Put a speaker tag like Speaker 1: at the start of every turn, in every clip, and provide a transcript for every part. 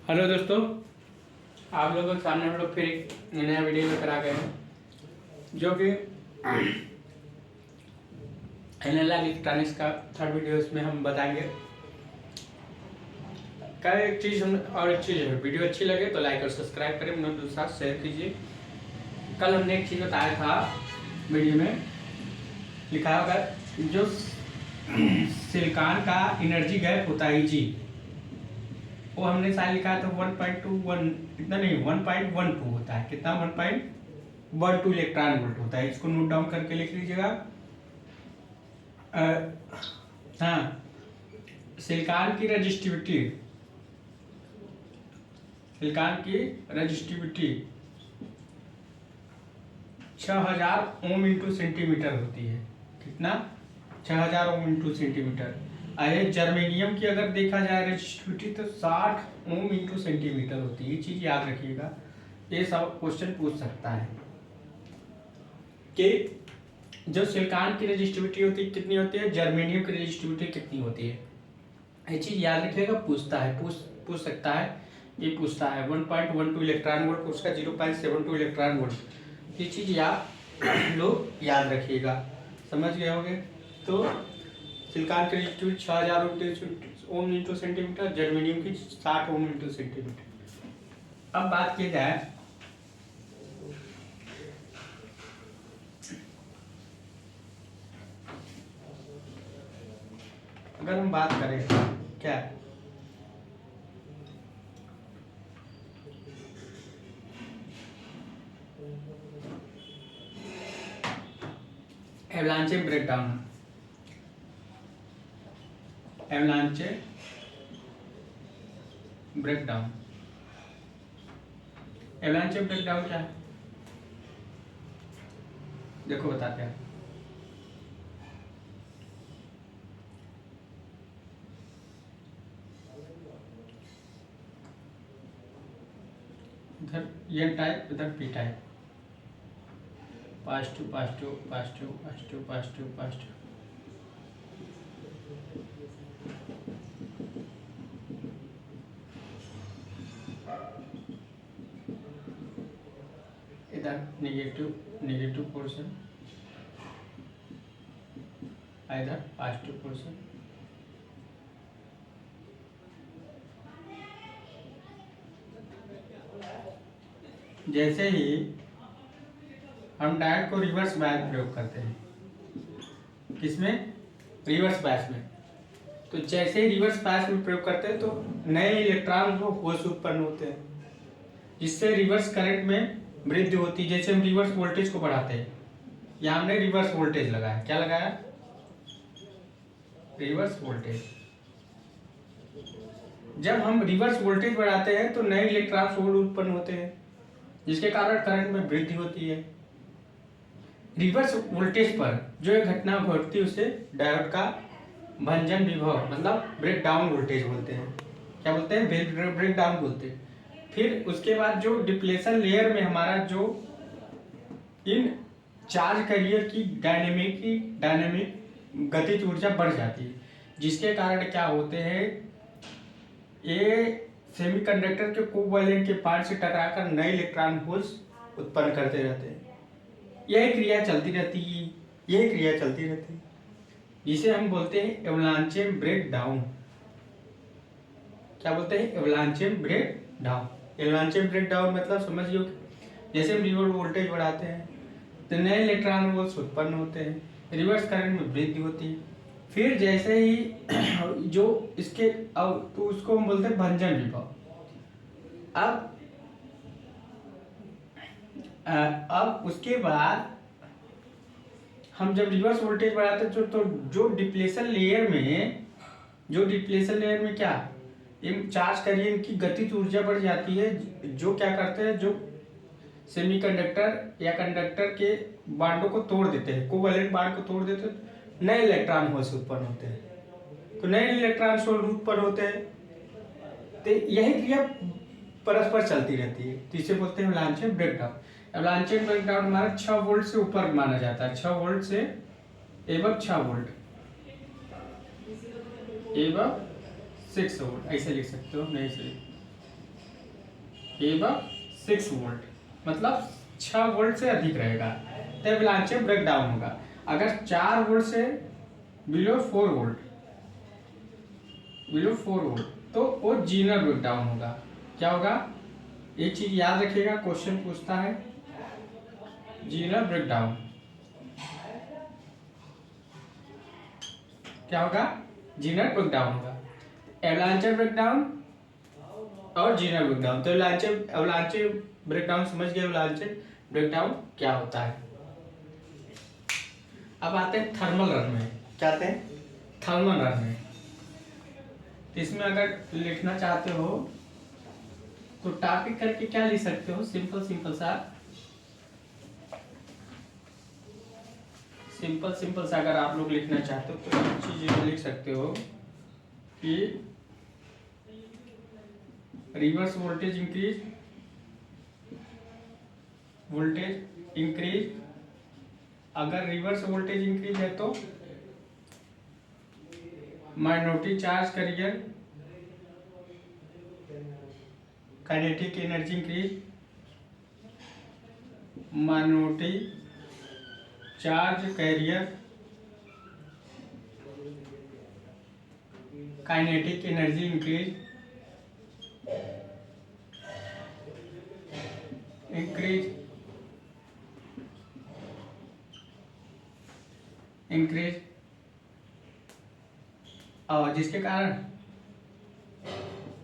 Speaker 1: Hello दोस्तों, आप लोगों के सामने हम लोग फिर एक नया वीडियो लेकर आ गए हैं जो कि एनालॉग इलेक्ट्रॉनिक्स का थर्ड वीडियो। इसमें हम बताएंगे क्या एक चीज़ हम और एक चीज़ है। वीडियो अच्छी लगे तो लाइक और सब्सक्राइब करें, अपने दोस्तों के साथ शेयर कीजिए। कल हमने एक चीज़ बताया था वीडियो में, लिखा होगा जो सिलिकॉन का एनर्जी गैप होता है जी, वो हमने शायद लिखा था 1.21, इतना नहीं 1.12 होता है। कितना? 1.12 इलेक्ट्रॉन वोल्ट होता है। इसको नोट डाउन करके लिख लीजिएगा। हाँ, सिलिकॉन की रजिस्टिविटी 6000 ओम इंटू सेंटीमीटर होती है। कितना? 6000 ओम इंटू सेंटीमीटर। अरे जर्मेनियम की अगर देखा जाए रजिस्टिविटी तो 60 ओम इंटू सेंटीमीटर होती है। ये चीज याद रखिएगा, ये सब क्वेश्चन पूछ सकता है कि जो सिलिकॉन की रजिस्टिविटी होती है कितनी होती है, जर्मेनियम की रजिस्टिविटी कितनी होती है। ये चीज याद रखिएगा, पूछता है, पूछ सकता है। ये पूछता है 1.12 इलेक्ट्रॉन वोल्ट, उसका 0.72 इलेक्ट्रॉन वोल्ट। ये चीज लोग याद रखिएगा। समझ गए होंगे? तो सिलिकॉन की resistivity 6000 ohm into centimetre, germanium की 60 ओम इंटू सेंटीमीटर। अब बात की जाए अगर हम बात करें क्या avalanche breakdown, avalanche breakdown, avalanche breakdown क्या है देखो बताते हैं। इधर एन टाइप, इधर पी टाइप, पास टू पास टू पास टू पास टू पास टू पास टू। इधर नेगेटिव पोर्शन, इधर पॉजिटिव पोर्शन। जैसे ही हम डायोड को रिवर्स बायस प्रयोग करते हैं, किसमें? रिवर्स बायस में। तो जैसे ही रिवर्स बायस में प्रयोग करते हैं तो नए इलेक्ट्रॉन को होश उत्पन्न होते हैं, जिससे रिवर्स करंट में वृद्धि होती है। जैसे हम रिवर्स वोल्टेज को बढ़ाते हैं, यहाँ हमने रिवर्स वोल्टेज लगाया। क्या लगाया? Reverse voltage. जब हम रिवर्स वोल्टेज बढ़ाते हैं तो नए इलेक्ट्रॉन होल उत्पन्न होते हैं, जिसके कारण करंट में वृद्धि होती है। रिवर्स वोल्टेज पर जो एक घटना घटती है उसे डायोड का भंजन विभव मतलब ब्रेक डाउन वोल्टेज बोलते हैं। क्या बोलते हैं? ब्रेक डाउन बोलते हैं। फिर उसके बाद जो डिप्लेशन लेयर में हमारा जो इन चार्ज कैरियर की डायनेमिक गतिज ऊर्जा बढ़ जाती है, जिसके कारण क्या होते हैं, ये सेमीकंडक्टर के कोवैलेंट के पार्ट से टकराकर नए इलेक्ट्रॉन होल्स उत्पन्न करते रहते हैं। यही क्रिया चलती रहती है, जिसे हम बोलते हैं एवलांचे ब्रेक डाउन। क्या बोलते हैं? Avalanche break down. Avalanche break down मतलब समझिए, जैसे हम रिवर्स वोल्टेज बढ़ाते हैं तो नए इलेक्ट्रॉन होल्स उत्पन्न होते हैं, रिवर्स करंट में वृद्धि होती है। फिर जैसे ही जो इसके तो उसको हम बोलते हैं भंजन विभव। अब उसके बाद हम जब रिवर्स वोल्टेज बढ़ाते हैं तो जो डिप्लेशन लेयर में क्या इन चार्ज कैरियर इनकी गतिज ऊर्जा बढ़ जाती है, जो क्या करते हैं, जो सेमीकंडक्टर या कंडक्टर के बांडों को तोड़ देते हैं, कोवैलेंट बांड को तोड़ देते हैं, नए इलेक्ट्रॉन होल्स उत्पन्न होते हैं। तो नए इलेक्ट्रॉन होल्स उत्पन्न होते हैं, तो यही क्रिया परस्पर चलती रहती है। तो इसे बोलते हैं एवलांचे ब्रेकडाउन। एवलांचे ब्रेकडाउन हमारा 6 वोल्ट से ऊपर माना जाता है। 6 वोल्ट से एवं 6 वोल्ट एवं 6 वोल्ट, ऐसे लिख सकते हो। नहीं सही, एबव 6 वोल्ट, मतलब 6 वोल्ट से अधिक रहेगा तो एवलांचे ब्रेक डाउन होगा। अगर 4 वोल्ट से बिलो 4 वोल्ट, बिलो 4 वोल्ट तो वो जीनर ब्रेक डाउन होगा। क्या होगा, एक चीज याद रखिएगा, क्वेश्चन पूछता है जीनर ब्रेक डाउन क्या होगा, जीनर ब्रेक डाउन होगा। एवलांचे ब्रेक डाउन और जीनर ब्रेक डाउन, तो एवलांचे ब्रेक डाउन समझ गए, एवलांचे ब्रेक डाउन क्या होता है। अब आते हैं थर्मल रन में। क्या आते हैं, थर्मल रन में। इसमें अगर लिखना चाहते हो तो टॉपिक करके क्या लिख सकते हो, सिंपल सा अगर आप लोग लिखना चाहते हो तो एक चीज लिख सकते हो कि रिवर्स वोल्टेज इंक्रीज, अगर रिवर्स वोल्टेज इंक्रीज है तो minority charge carrier kinetic energy increase, minority charge carrier kinetic energy increase और जिसके कारण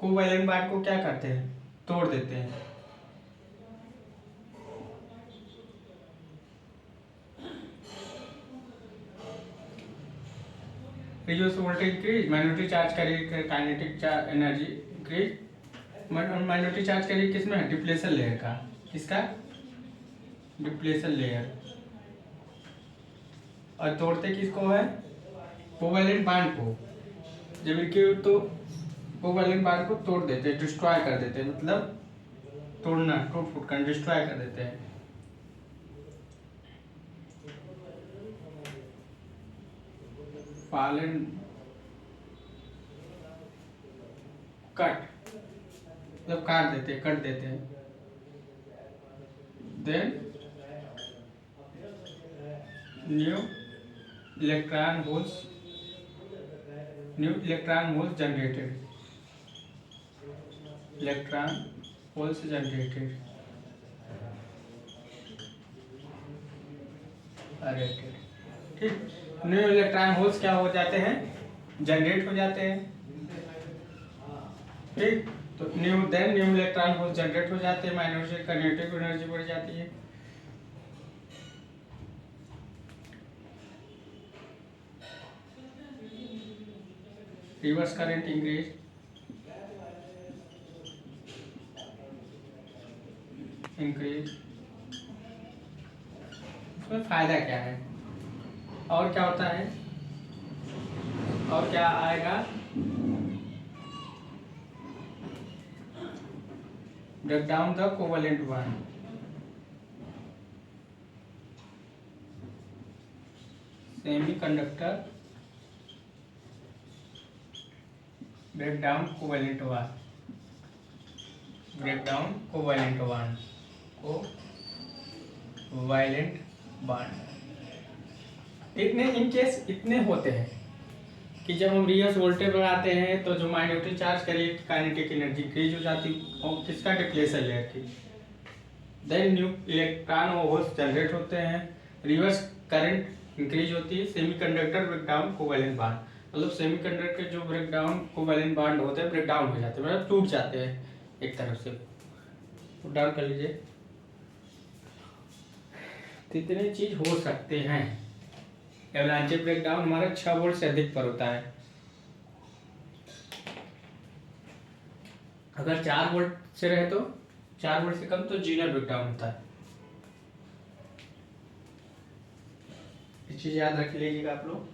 Speaker 1: कोवैलेंट बॉन्ड को क्या करते हैं, तोड़ देते हैं। Reverse voltage increase, minority charge carrier kinetic energy increase. Minority charge carrier किसमें है, डिप्लेशन लेयर का, किसका, डिप्लेशन लेयर। और तोड़ते किसको है, कोवैलेंट बॉन्ड को। जब इनके तो कोवैलेंट बॉन्ड को तोड़ देते हैं, डिस्ट्रॉय कर देते हैं, मतलब तोड़ना, टूट फूट कर डिस्ट्रॉय कर देते हैं। फॉलन कट, मतलब काट देते हैं, कट देते हैं। Then new electron holes generated, ठीक। न्यू इलेक्ट्रॉन होल्स क्या हो जाते हैं, जनरेट हो जाते हैं, ठीक। तो न्यू इलेक्ट्रॉन होल्स जनरेट हो जाते हैं, माइनॉरिटी काइनेटिक एनर्जी बढ़ जाती है। रिवर्स करंट इंक्रीज, इसमें फायदा क्या है, और क्या होता है, और क्या आएगा, break down the covalent bond, semiconductor break down covalent bond. इतने होते हैं कि जब हम रिवर्स वोल्टेज बढ़ाते हैं तो जो माइनॉरिटी चार्ज करिए काइनेटिक एनर्जी इंक्रीज हो जाती है, और किसका, डिप्लेशन लेयर की। Then new electron holes generate होते हैं, रिवर्स करंट इंक्रीज होती है, सेमीकंडक्टर ब्रेकडाउन कोवैलेंट बॉन्ड, मतलब सेमीकंडक्टर के जो ब्रेकडाउन कोवैलेंट बॉन्ड होते हैं ब्रेकडाउन हो जाते हैं, मतलब टूट जाते हैं एक तरफ से। तो डाउन कर लीजिए, कितने चीज हो सकते हैं। एवलांचे ब्रेकडाउन हमारा 6 वोल्ट से अधिक पर होता है। अगर 4 वोल्ट से रहे तो 4 वोल्ट से कम तो जीनर ब्रेकडाउन होता है। इस चीज याद रख लीजिएगा आप लोग।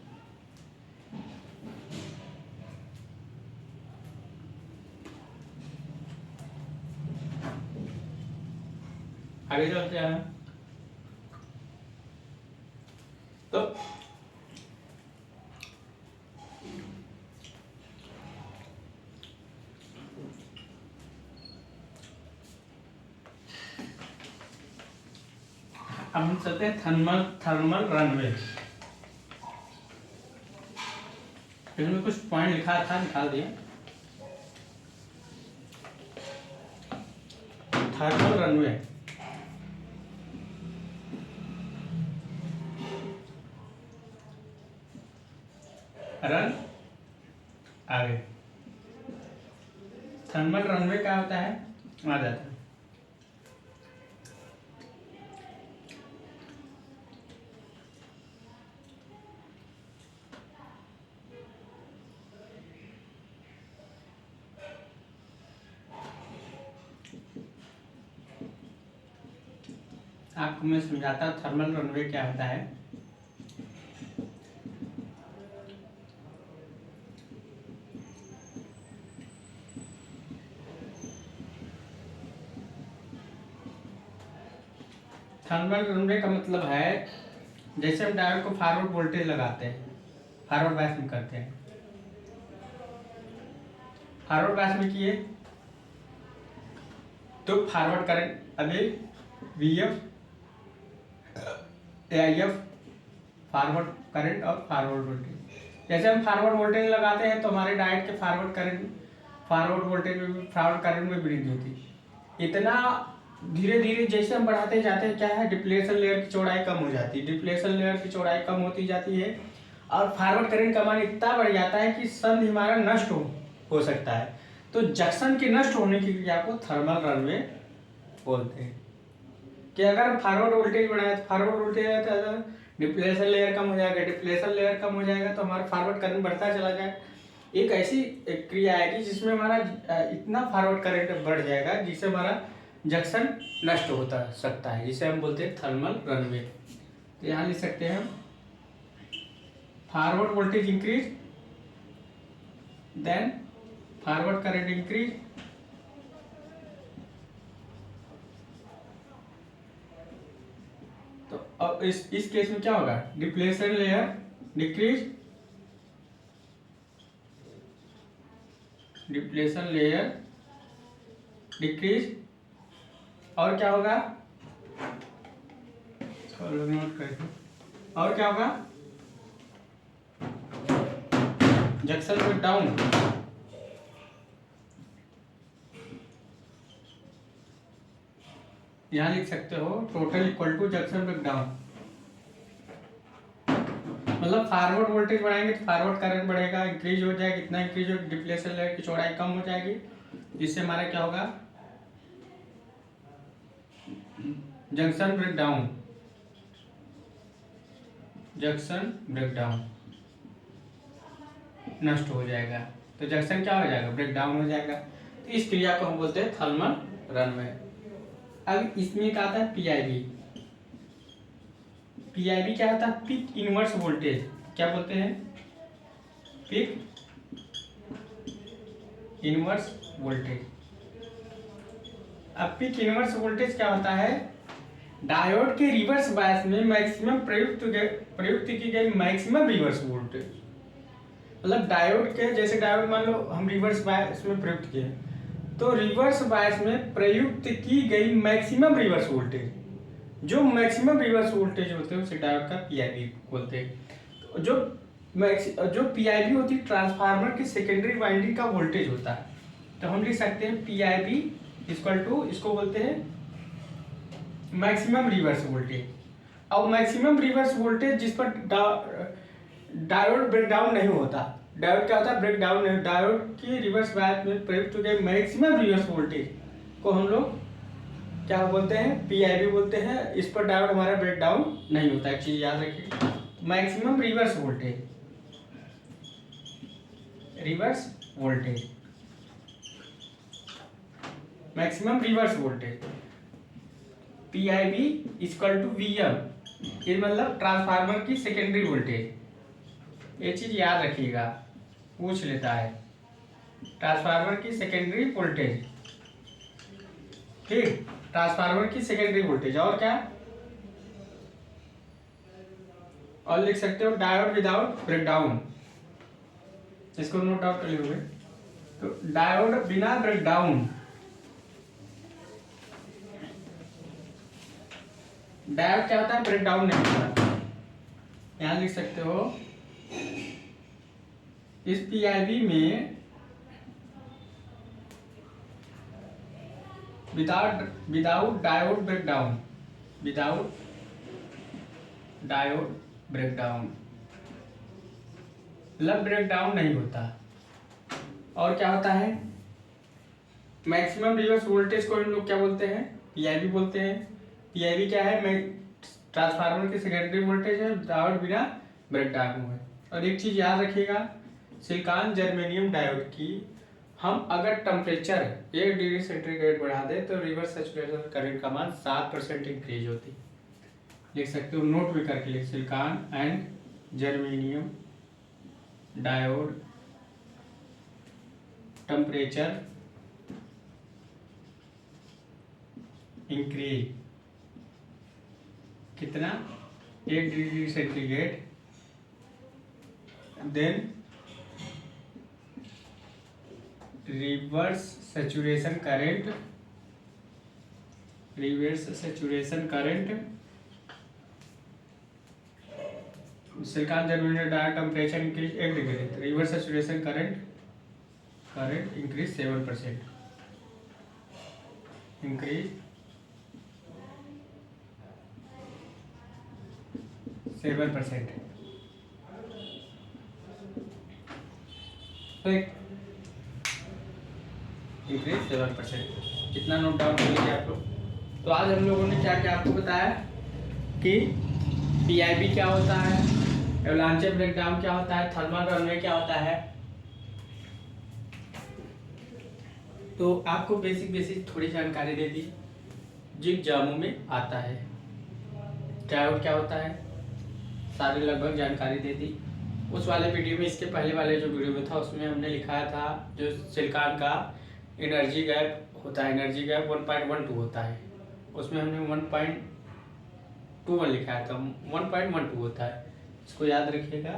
Speaker 1: आगे चलते हैं तो अब हम चलते हैं थर्मल रनवे। इसमें कुछ पॉइंट लिखा था, निकाल दिया। थर्मल रनवे, रन आगे। थर्मल रनवे क्या होता है, आ जाता है। आपको मैं समझाता हूँ थर्मल रनवे क्या होता है। थर्मल रनवे का मतलब है, जैसे हम डायोड को फॉरवर्ड वोल्टेज लगाते हैं, फॉरवर्ड बायस में करते हैं, फॉरवर्ड बायस में किए तो फॉरवर्ड करंट अभी VF AIF फॉरवर्ड करंट और फॉरवर्ड वोल्टेज। जैसे हम फॉरवर्ड वोल्टेज लगाते हैं तो हमारे डायोड के फॉरवर्ड वोल्टेज में, फॉरवर्ड करंट में वृद्धि होती है। इतना धीरे धीरे जैसे हम बढ़ाते जाते हैं, क्या है, डिप्लेशन लेयर की चौड़ाई कम हो जाती है, डिप्लेशन लेयर की चौड़ाई कम होती जाती है और फॉरवर्ड करंट का मान इतना बढ़ जाता है कि संध हमारा नष्ट हो सकता है। तो जंक्शन के नष्ट होने की क्रिया को थर्मल रनवे बोलते हैं। कि अगर फॉरवर्ड वोल्टेज बढ़ाए तो फॉरवर्ड वोल्टेज है तो डिप्लेशन लेयर कम हो जाएगा, डिप्लेशन लेयर कम हो जाएगा तो हमारा फॉरवर्ड करंट बढ़ता चला जाएगा। एक ऐसी क्रिया है कि जिसमें हमारा इतना फॉरवर्ड करंट बढ़ जाएगा जिससे हमारा जंक्शन नष्ट होता सकता है, जिसे हम बोलते हैं थर्मल रनवे। तो यहाँ लिख सकते हैं हम, forward voltage increase, then forward current increase, तो अब इस केस में क्या होगा, depletion layer decrease, depletion layer decrease, और क्या होगा, नोट करते, और क्या होगा, जंक्शन ब्रेक डाउन, यहां लिख सकते हो total equal to junction break down. मतलब फॉरवर्ड वोल्टेज बढ़ाएंगे तो फॉरवर्ड करंट बढ़ेगा, इंक्रीज हो जाएगा, कितना इंक्रीज हो, डिप्लेशन लेयर की चौड़ाई कम हो जाएगी, जिससे हमारा क्या होगा, junction break down, junction break down नष्ट हो जाएगा। तो जंक्शन क्या हो जाएगा, ब्रेक डाउन हो जाएगा। तो इस क्रिया को हम बोलते हैं थर्मल रनवे। अब इसमें क्या आता है, PIV। PIV क्या होता है, पीक इनवर्स वोल्टेज, क्या बोलते हैं, पीक इनवर्स वोल्टेज। अब पीक इनवर्स वोल्टेज क्या होता है, डायोड के रिवर्स बायस में मैक्सिमम प्रयुक्त की गई मैक्सिमम रिवर्स वोल्टेज। मतलब डायोड के, जैसे डायोड मान लो हम रिवर्स बायस में प्रयुक्त किए, तो रिवर्स बायस में प्रयुक्त की गई मैक्सिमम रिवर्स वोल्टेज, जो मैक्सिमम रिवर्स वोल्टेज होते हैं उसे डायोड का PIV बोलते हैं। जो PIV होती है ट्रांसफार्मर की सेकेंडरी वाइंडिंग का वोल्टेज होता है। तो हम लिख सकते हैं PIV इक्वल टू, इसको बोलते हैं मैक्सिमम रिवर्स वोल्टेज। अब मैक्सिमम रिवर्स वोल्टेज जिस पर डायोड ब्रेकडाउन नहीं होता, डायोड क्या होता है, ब्रेकडाउन नहीं, डायोड की रिवर्स बायस में प्रयुक्त हुए मैक्सिमम रिवर्स वोल्टेज को हम लोग क्या बोलते हैं, PIV बोलते हैं। इस पर डायोड हमारा ब्रेकडाउन नहीं होता, एक चीज याद रखिए, maximum reverse voltage, reverse voltage, maximum reverse voltage PIV equal to VM, ये मतलब ट्रांसफार्मर की सेकेंडरी वोल्टेज। ये चीज याद रखिएगा, पूछ लेता है, ट्रांसफार्मर की सेकेंडरी वोल्टेज, ठीक, ट्रांसफार्मर की सेकेंडरी वोल्टेज। और क्या, और लिख सकते हो डायोड विदाउट ब्रेकडाउन, इसको नोट आउट कर लोगे। तो डायोड बिना ब्रेकडाउन, डायोड क्या होता है, ब्रेक डाउन नहीं होता। यहाँ लिख सकते हो इस पीआईवी में without diode breakdown, without diode breakdown, मतलब ब्रेकडाउन नहीं होता। और क्या होता है, मैक्सिमम रिवर्स वोल्टेज को हम लोग क्या बोलते हैं, पीआईवी बोलते हैं। पीआईवी क्या है, ट्रांसफार्मर की सेकेंडरी वोल्टेज है विदाउट बिना ब्रेकडाउन हुए। और एक चीज याद रखिएगा, सिलिकॉन जर्मेनियम डायोड की हम अगर टेम्परेचर 1 डिग्री सेंटीग्रेड बढ़ा दें तो रिवर्स सैचुरेशन करंट का मान 7% इंक्रीज होती है। लिख सकते हो, नोट भी करके लिख, silicon and germanium diode temperature increase कितना, 1 degree centigrade, then reverse saturation current silicon germanium diode temperature increase 1 degree, reverse saturation current increase 7%, increase 7%। Increase 7%, कितना नोट डाउन कर लीजिए आप लोग। तो आज हम लोगों ने क्या क्या आपको बताया कि पीआईबी क्या होता है, एवलांचे ब्रेकडाउन क्या होता है, थर्मल रनवे क्या होता है। तो आपको बेसिक थोड़ी जानकारी दे दी जो एग्जामों में आता है। डायोड क्या होता है, सारी लगभग जानकारी दे दी। उस वाले वीडियो में, इसके पहले वाले जो वीडियो में था उसमें हमने लिखाया था जो सिलिकॉन का एनर्जी गैप होता है, एनर्जी गैप 1.12 होता है, उसमें हमने 1.21 लिखाया था, 1.12 होता है। इसको याद रखिएगा।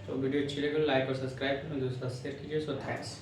Speaker 1: तो वीडियो अच्छी लगे लाइक और सब्सक्राइब करें, दोस्तों शेयर कीजिए। So thanks.